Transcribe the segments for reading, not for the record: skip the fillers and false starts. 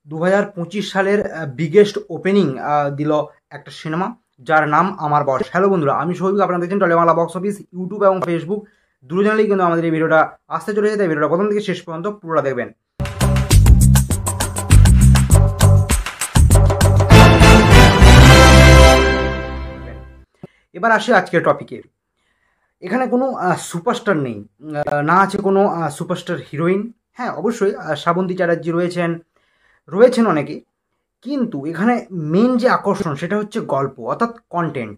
2025 সালের biggest opening দিল একটা সিনেমা যার নাম আমার বস। হ্যালো বন্ধুরা, আমি সৌভিক, আপনারা দেখছেন টলে বাংলা বক্স অফিস। ইউটিউব এবং ফেসবুক দুটো চ্যানেলেই কিন্তু আমাদের এই ভিডিওটা আসতে চলেছে, তাই ভিডিওটা প্রথম থেকে শেষ পর্যন্ত পুরোটা দেখবেন। এবার আসি আজকের টপিকে। এখানে কোনো সুপারস্টার নেই, না আছে কোনো সুপারস্টার হিরোইন। হ্যাঁ, অবশ্যই শ্রাবন্তী চ্যাটার্জি রয়েছেন অনেকে, কিন্তু এখানে মেন যে আকর্ষণ সেটা হচ্ছে গল্প, অর্থাৎ কন্টেন্ট।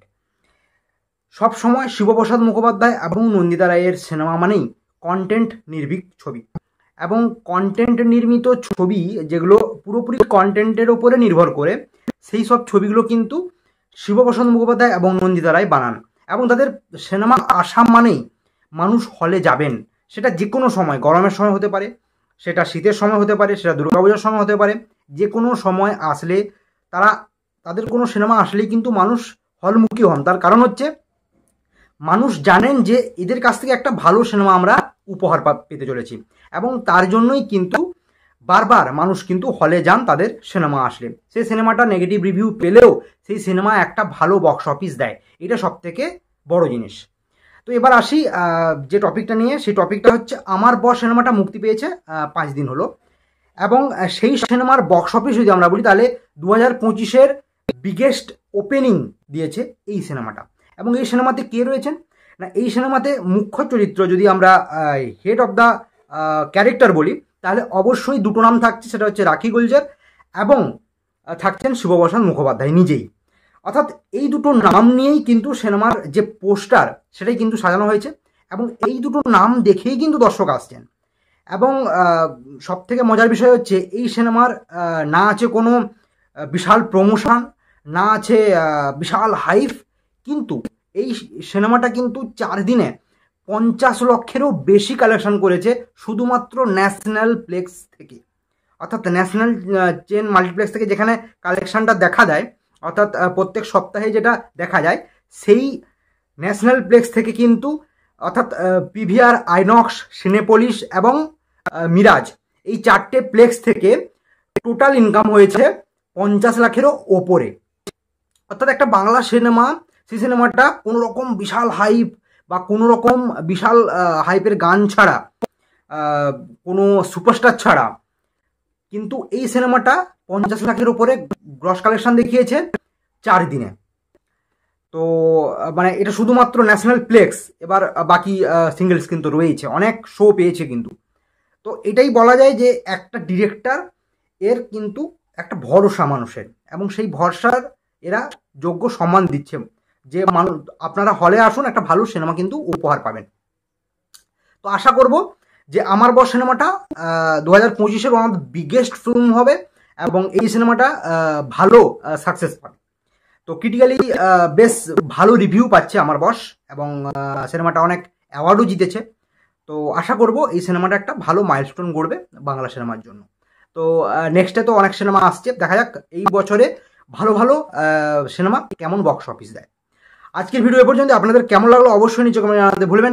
সব সময় শিবপ্রসাদ মুখোপাধ্যায় এবং নন্দিতা রায়ের সিনেমা মানেই কন্টেন্ট নির্ভীক ছবি, এবং কন্টেন্ট নির্মিত ছবি যেগুলো পুরোপুরি কন্টেন্টের ওপরে নির্ভর করে, সেই সব ছবিগুলো কিন্তু শিবপ্রসাদ মুখোপাধ্যায় এবং নন্দিতা রায় বানান। এবং তাদের সিনেমা আসা মানেই মানুষ হলে যাবেন। সেটা যে কোনো সময়, গরমের সময় হতে পারে, সেটা শীতের সময় হতে পারে, সেটা দুর্গাপূজার সময় হতে পারে, যে কোনো সময় আসলে তাদের কোনো সিনেমা আসলেই কিন্তু মানুষ হলমুখী হন। তার কারণ হচ্ছে মানুষ জানেন যে এদের কাছ থেকে একটা ভালো সিনেমা আমরা উপহার পেতে চলেছি, এবং তার জন্যই কিন্তু বারবার মানুষ কিন্তু হলে যান তাদের সিনেমা আসলে। সেই সিনেমাটা নেগেটিভ রিভিউ পেলেও সেই সিনেমা একটা ভালো বক্স অফিস দেয়, এটা সব থেকে বড় জিনিস। তো এবার আসি যে টপিকটা নিয়ে, সেই টপিকটা হচ্ছে আমার বস সিনেমাটা মুক্তি পেয়েছে 5 দিন হলো, এবং সেই সিনেমার বক্স অফিস যদি আমরা বলি তাহলে 2025-এর বিগেস্ট ওপেনিং দিয়েছে এই সিনেমাটা। এবং এই সিনেমাতে কে রয়েছেন না, এই সিনেমাতে মুখ্য চরিত্র যদি আমরা হেড অফ দ্য ক্যারেক্টার বলি তাহলে অবশ্যই দুটো নাম থাকছে, সেটা হচ্ছে রাখি গুলজার এবং থাকছেন শিবপ্রসাদ মুখোপাধ্যায় নিজেই। অর্থাৎ এই দুটো নাম নিয়েই কিন্তু সিনেমার যে পোস্টার সেটাই কিন্তু সাজানো হয়েছে, এবং এই দুটো নাম দেখেই কিন্তু দর্শক আসছেন। এবং সব থেকে মজার বিষয় হচ্ছে এই সিনেমার না আছে কোনো বিশাল প্রমোশন, না আছে বিশাল হাইপ, কিন্তু এই সিনেমাটা কিন্তু 4 দিনে 50 লক্ষেরও বেশি কালেকশন করেছে শুধুমাত্র ন্যাশনাল প্লেক্স থেকে। অর্থাৎ ন্যাশনাল চেন মাল্টিপ্লেক্স থেকে যেখানে কালেকশনটা দেখা দেয়, অর্থাৎ প্রত্যেক সপ্তাহে যেটা দেখা যায়, সেই ন্যাশনাল প্লেক্স থেকে কিন্তু, অর্থাৎ পিভিআর, আইনক্স, সিনেপোলিস এবং মিরাজ, এই 4টে প্লেক্স থেকে টোটাল ইনকাম হয়েছে 50 লাখেরও ওপরে। অর্থাৎ একটা বাংলা সিনেমা, সেই সিনেমাটা কোনো রকম বিশাল হাইপ বা কোনো রকম বিশাল হাইপের গান ছাড়া, কোনো সুপারস্টার ছাড়া, কিন্তু এই সিনেমাটা 50 লাখের উপরে গ্রস কালেকশন দেখিয়েছে 4 দিনে। তো মানে এটা শুধুমাত্র ন্যাশনাল প্লেক্স, এবার বাকি সিঙ্গেলস কিন্তু রয়েছে, অনেক শো পেয়েছে কিন্তু। তো এটাই বলা যায় যে একটা ডিরেক্টর এর কিন্তু একটা ভরসা মানুষের, এবং সেই ভরসার এরা যোগ্য সম্মান দিচ্ছে যে মানুষ, আপনারা হলে আসুন, একটা ভালো সিনেমা কিন্তু উপহার পাবেন। তো আশা করব যে আমার বস সিনেমাটা 2025-এর one of the biggest film হবে, এবং এই সিনেমাটা ভালো সাকসেস পাবে। তো ক্রিটিক্যালি বেশ ভালো রিভিউ পাচ্ছে আমার বস, এবং সিনেমাটা অনেক অ্যাওয়ার্ডও জিতেছে। তো আশা করব এই সিনেমাটা একটা ভালো মাইলস্টোন গড়বে বাংলা সিনেমার জন্য। তো নেক্সটে তো অনেক সিনেমা আসছে, দেখা যাক এই বছরে ভালো ভালো সিনেমা কেমন বক্স অফিস দেয়। আজকের ভিডিও এ পর্যন্ত। আপনাদের কেমন লাগলো অবশ্যই নিচে কমেন্টে জানাতে ভুলবেন না।